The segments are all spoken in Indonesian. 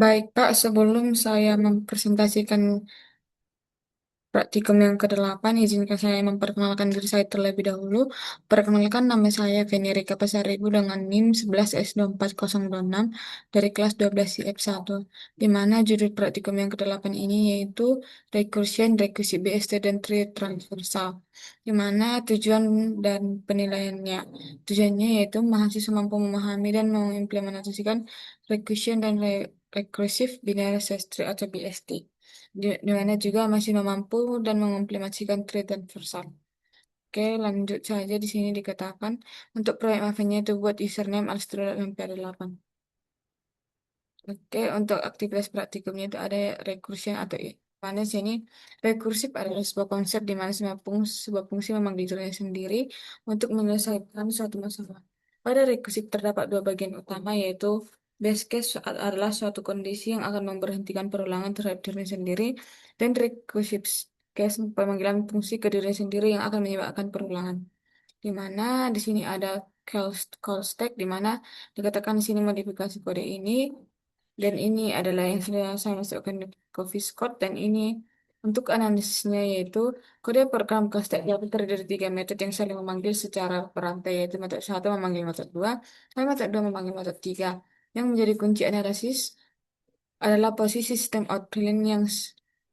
Baik, Pak, sebelum saya mempresentasikan praktikum yang ke-8, izinkan saya memperkenalkan diri saya terlebih dahulu. Perkenalkan, nama saya Feni Rika Pasaribu dengan NIM 11S24026 dari kelas 12 CF1, di mana judul praktikum yang ke-8 ini yaitu Recursion, Rekursi BST, dan Tree Transversal, di mana tujuan dan penilaiannya. Tujuannya yaitu mahasiswa mampu memahami dan mengimplementasikan recursion dan recursive binary search tree atau BST di mana juga masih mampu dan mengimplementasikan trade dan versal. Oke, lanjut saja di sini dikatakan untuk proyek Mavennya itu buat username alstro.mp8. Oke, untuk aktivitas praktikumnya itu ada recursion atau mana sini rekursif adalah sebuah konsep di mana sebuah fungsi memang dirinya sendiri untuk menyelesaikan suatu masalah. Pada rekursif terdapat dua bagian utama yaitu base case adalah suatu kondisi yang akan memberhentikan perulangan terhadap diri sendiri dan recursive case pemanggilan fungsi ke diri sendiri yang akan menyebabkan perulangan. Di mana di sini ada call stack di mana dikatakan di sini modifikasi kode ini dan ini adalah yang sudah saya masukkan ke Viscode dan ini untuk analisisnya yaitu kode program Costek dapat terdiri dari tiga metode yang saling memanggil secara berantai yaitu metode satu memanggil metode dua dan metode dua memanggil metode tiga. Yang menjadi kunci analisis adalah posisi sistem output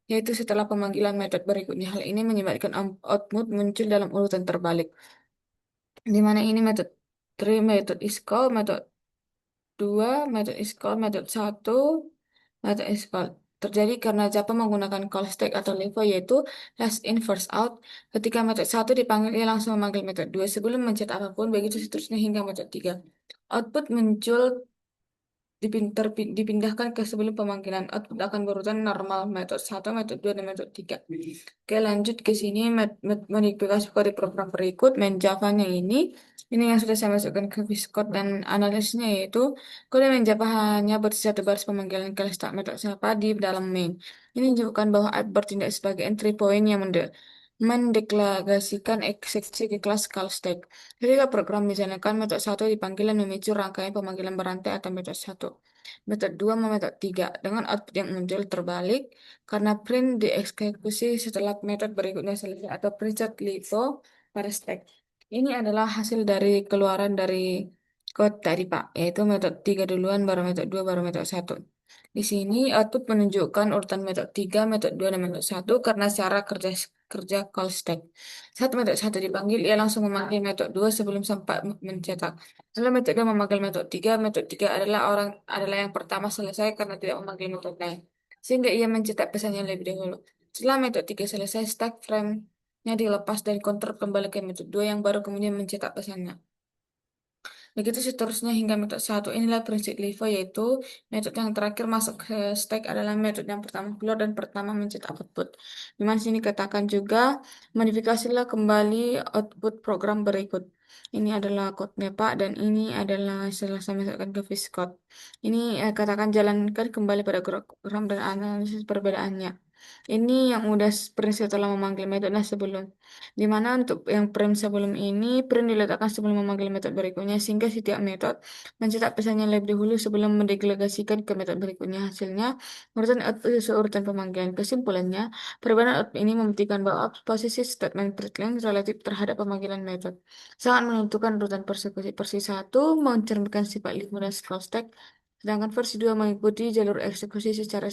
yaitu setelah pemanggilan metode berikutnya. Hal ini menyebabkan output muncul dalam urutan terbalik. Di mana ini metode 3 metode is call, metode 2 metode is call, metode satu metode is call. Terjadi karena Java menggunakan call stack atau LIFO yaitu last in first out. Ketika metode satu dipanggil, ia langsung memanggil metode 2 sebelum mencet apapun, begitu seterusnya hingga metode 3. Output muncul dipindahkan ke sebelum pemanggilan output akan berurutan normal metode satu metode 2 dan metode 3. Oke, lanjut ke sini modifikasi kode program berikut main Java-nya ini yang sudah saya masukkan ke Viscode dan analisisnya yaitu kode main Java hanya berisi satu baris pemanggilan kali start metode siapa di dalam main. Ini menunjukkan bahwa app bertindak sebagai entry point yang mendeklarasikan eksekusi ke kelas call stack. Ketika program misalkan metode satu dipanggil dan memicu rangkaian pemanggilan berantai atau metode satu. Metode 2 sama metode 3 dengan output yang muncul terbalik karena print dieksekusi setelah metode berikutnya selesai atau preset LIFO pada stack. Ini adalah hasil dari keluaran dari code tadi Pak, yaitu metode 3 duluan baru metode 2 baru metode satu. Di sini output menunjukkan urutan metode 3, metode 2, dan metode satu karena cara kerja kerja call stack. Saat metode satu dipanggil, ia langsung memanggil metode 2 sebelum sempat mencetak. Setelah metode 2 memanggil metode 3 adalah yang pertama selesai karena tidak memanggil metode lain. Sehingga ia mencetak pesannya lebih dahulu. Setelah metode 3 selesai, stack frame-nya dilepas dan kontrol kembali ke metode 2 yang baru kemudian mencetak pesannya. Begitu seterusnya hingga metode satu. Inilah prinsip LIFO yaitu metode yang terakhir masuk ke stack adalah metode yang pertama keluar dan pertama mencetak output. Di mana sini katakan juga modifikasilah kembali output program berikut. Ini adalah code-nya Pak dan ini adalah setelah saya masukkan ke Viscode. Ini katakan jalankan kembali pada program dan analisis perbedaannya. Ini yang udah print setelah memanggil metode sebelum. Di mana untuk yang print sebelum ini, print diletakkan sebelum memanggil metode berikutnya, sehingga setiap metode mencetak pesannya lebih dahulu sebelum mendelegasikan ke metode berikutnya. Hasilnya, urutan output sesuai urutan pemanggilan. Kesimpulannya, perubahan output ini membuktikan bahwa posisi statement println relatif terhadap pemanggilan metode. Sangat menentukan urutan persekusi. Versi satu mencerminkan sifat lima dan scroll stack, sedangkan versi 2 mengikuti jalur eksekusi secara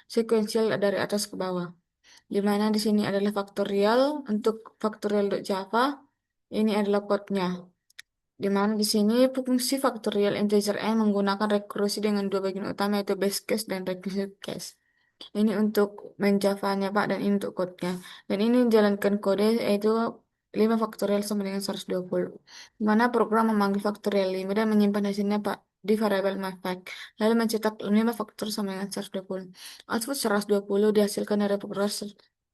sekuensial dari atas ke bawah. Di mana di sini adalah faktorial untuk faktorial.java. Ini adalah code-nya. Di mana di sini fungsi faktorial integer n menggunakan rekursi dengan dua bagian utama yaitu base case dan recursive case. Ini untuk main Java-nya Pak dan ini untuk code-nya. Dan ini menjalankan kode yaitu 5 faktorial sama dengan 120. Di mana program memanggil faktorial 5 dan menyimpan hasilnya Pak di variabel mathfact. Lalu mencetak 5 faktor sama dengan 120. Output 120 dihasilkan dari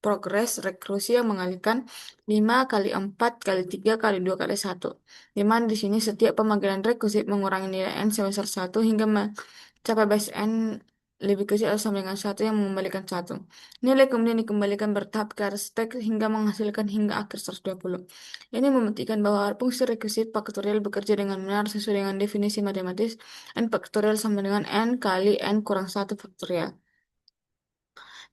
progres rekursi yang mengalihkan 5 kali 4 kali 3 kali 2 kali 1. Di mana di sini setiap pemanggilan rekursif mengurangi nilai n sebesar 1 hingga mencapai base n lebih kecil atau sama dengan satu yang mengembalikan satu. Nilai kemudian dikembalikan bertahap ke atas stack hingga menghasilkan hingga akhir 120. Ini membuktikan bahwa fungsi rekursit faktorial bekerja dengan benar sesuai dengan definisi matematis n faktorial sama dengan n kali n kurang satu faktorial,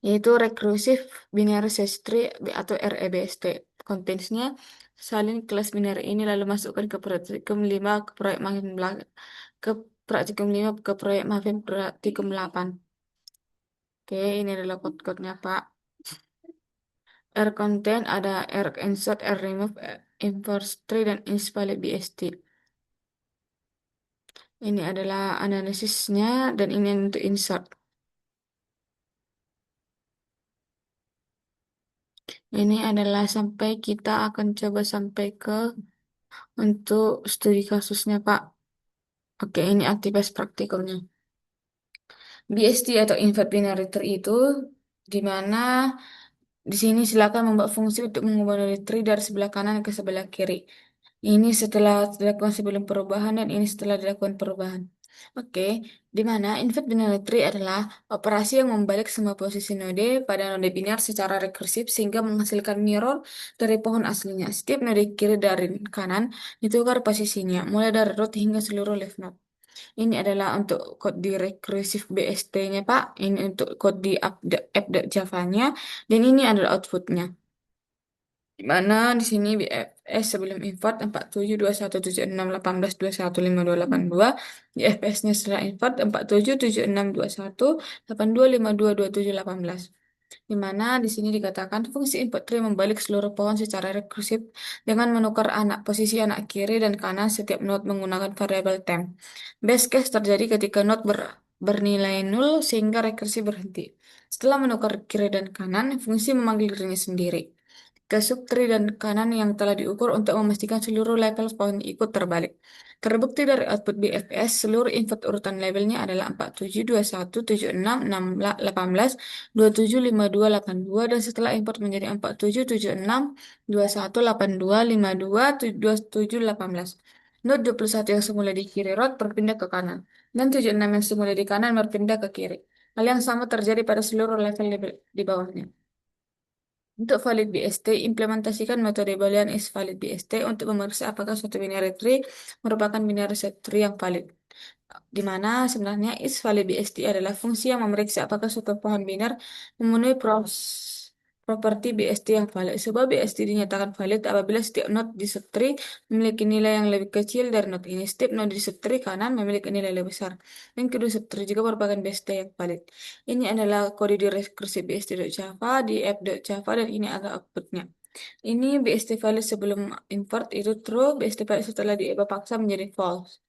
yaitu recursive binary search tree atau REBST. Contents-nya, salin kelas binary ini lalu masukkan ke praktikum 5 ke proyek makin ke praktikum 5 ke proyek makin praktikum 8. Oke, ini adalah code-codenya, Pak. R content ada R insert, R remove, import tree, dan invalid BST. Ini adalah analisisnya dan ini untuk insert. Ini adalah sampai kita akan coba sampai ke untuk studi kasusnya, Pak. Oke, ini aktivitas praktikumnya. BST atau invert binary tree itu di mana di sini silakan membuat fungsi untuk mengubah nilai tree dari sebelah kanan ke sebelah kiri. Ini setelah dilakukan sebelum perubahan dan ini setelah dilakukan perubahan. Oke, di mana invert binary tree adalah operasi yang membalik semua posisi node pada node biner secara rekursif sehingga menghasilkan mirror dari pohon aslinya. Setiap node kiri dari kanan ditukar posisinya, mulai dari root hingga seluruh left node. Ini adalah untuk kode di recursive BST-nya, Pak. Ini untuk kode di app.java-nya. Dan ini adalah outputnya. Di mana di sini BFS sebelum import 47217618215282. Di FPS-nya setelah import 47762182522718. Di mana di sini dikatakan fungsi input tree membalik seluruh pohon secara rekursif dengan menukar posisi anak kiri dan kanan setiap node menggunakan variabel temp. Best case terjadi ketika node bernilai nol sehingga rekursi berhenti. Setelah menukar kiri dan kanan, fungsi memanggil dirinya sendiri ke subtree dan kanan yang telah diukur untuk memastikan seluruh label pohon ikut terbalik. Terbukti dari output BFS, seluruh input urutan labelnya adalah 4721761818275282 dan setelah import menjadi 47762182522718. Node 21 yang semula di kiri root berpindah ke kanan, dan 76 yang semula di kanan berpindah ke kiri. Hal yang sama terjadi pada seluruh level di bawahnya. Untuk valid BST, implementasikan metode boolean is valid BST untuk memeriksa apakah suatu binary tree merupakan binary set tree yang valid. Di mana sebenarnya is valid BST adalah fungsi yang memeriksa apakah suatu pohon biner memenuhi properti BST yang valid. Sebuah BST dinyatakan valid apabila setiap node di subtree memiliki nilai yang lebih kecil dari node ini. Setiap node di subtree kanan memiliki nilai lebih besar. Dan kedua subtree juga merupakan BST yang valid. Ini adalah kode di rekursi BST.java di app.java dan ini adalah outputnya. Ini BST valid sebelum import itu true, BST valid setelah diubah paksa menjadi false.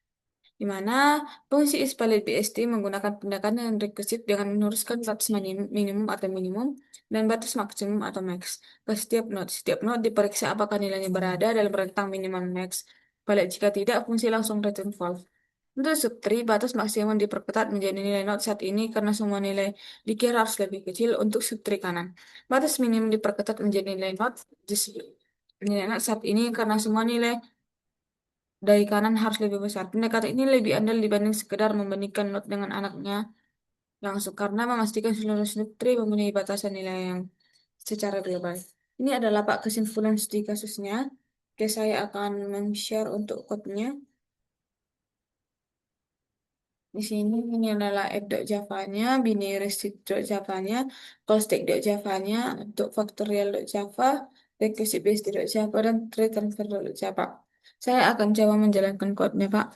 Di mana fungsi isPalet BST menggunakan tindakan yang rekursif dengan meneruskan batas minimum atau minimum dan batas maksimum atau max ke setiap node. Setiap node diperiksa apakah nilainya berada dalam rentang minimum max. Balik jika tidak, fungsi langsung return false. Untuk subtree, batas maksimum diperketat menjadi nilai node saat ini karena semua nilai dikira harus lebih kecil untuk subtree kanan. Batas minimum diperketat menjadi nilai node saat ini karena semua nilai dari kanan harus lebih besar. Pendekatan ini lebih andal dibanding sekedar membandingkan not dengan anaknya langsung karena memastikan seluruh tree memenuhi batasan nilai yang secara global. Ini adalah Pak kesimpulan studi kasusnya. Oke, saya akan men-share untuk code-nya. Di sini ini adalah app.java-nya, binary Java-nya, callstack.java-nya, untuk factorial.java, recursive-based.java, dan tree transfer.java. Saya akan coba menjalankan code-nya, Pak.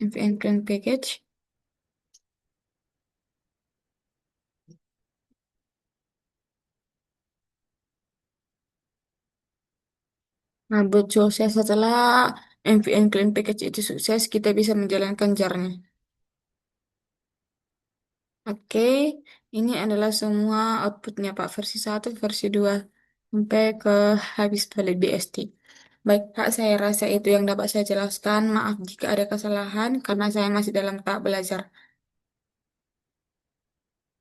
npm clean package. Nah, buat sukses setelah MVN Clean Package itu sukses, kita bisa menjalankan jar-nya. Oke, ini adalah semua outputnya Pak, versi 1, versi 2 sampai ke habis balik BST. Baik Pak, saya rasa itu yang dapat saya jelaskan. Maaf jika ada kesalahan karena saya masih dalam tahap belajar.